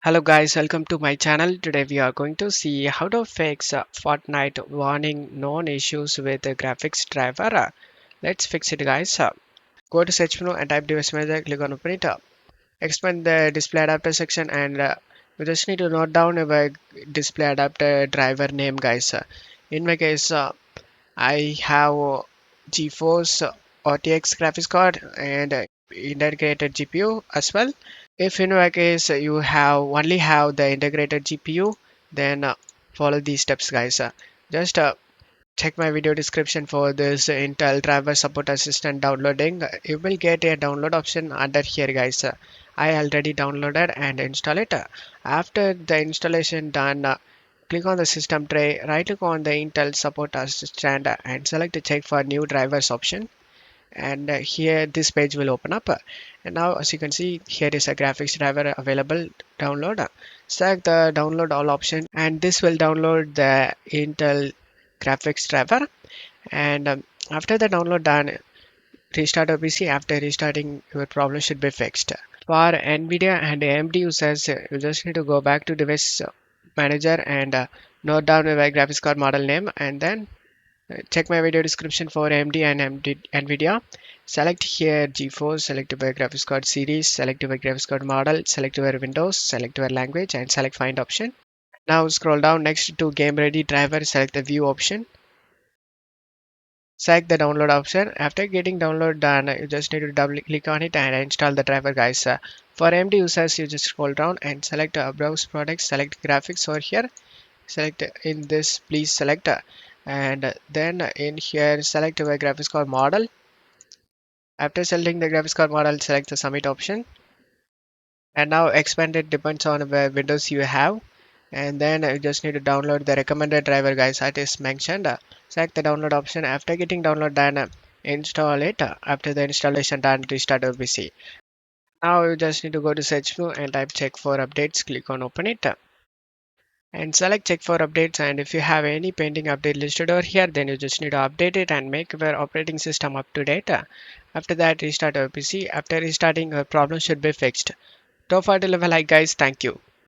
Hello guys, welcome to my channel. Today we are going to see how to fix Fortnite warning known issues with the graphics driver. Let's fix it guys. Go to search menu and type device manager, click on open it up. Expand the display adapter section and you just need to note down your display adapter driver name guys. In my case, I have GeForce RTX graphics card and integrated GPU as well. If in your case you have only have the integrated GPU, then follow these steps, guys. Just check my video description for this Intel Driver Support Assistant downloading. You will get a download option under here, guys. I already downloaded and install it. After the installation done, click on the system tray, right click on the Intel Support Assistant and select the check for new drivers option, and here this page will open up, and now as you can see here is a graphics driver available download. Select the download all option and this will download the Intel graphics driver, and after the download done, restart your PC. After restarting, your problem should be fixed. For Nvidia and AMD users, you just need to go back to device manager and note down your graphics card model name, and then check my video description for AMD and Nvidia. Select here GeForce, select your graphics card series, select your graphics card model, select your Windows, select your language, and select find option. Now scroll down next to game ready driver, select the view option. Select the download option. After getting download done, you just need to double click on it and install the driver, guys. For AMD users, you just scroll down and select browse products, select graphics over here, select in this please select and then in here select your graphics card model. After selecting the graphics card model, select the submit option, and now expand it depends on where windows you have, and then you just need to download the recommended driver, guys, that is mentioned. Select the download option. After getting download done, install it. After the installation done, restart your PC. Now you just need to go to search menu and type check for updates, click on open it and select check for updates, and if you have any pending update listed over here, then you just need to update it and make your operating system up to date. After that, restart your PC. After restarting, your problem should be fixed. Top 5 level like guys, thank you.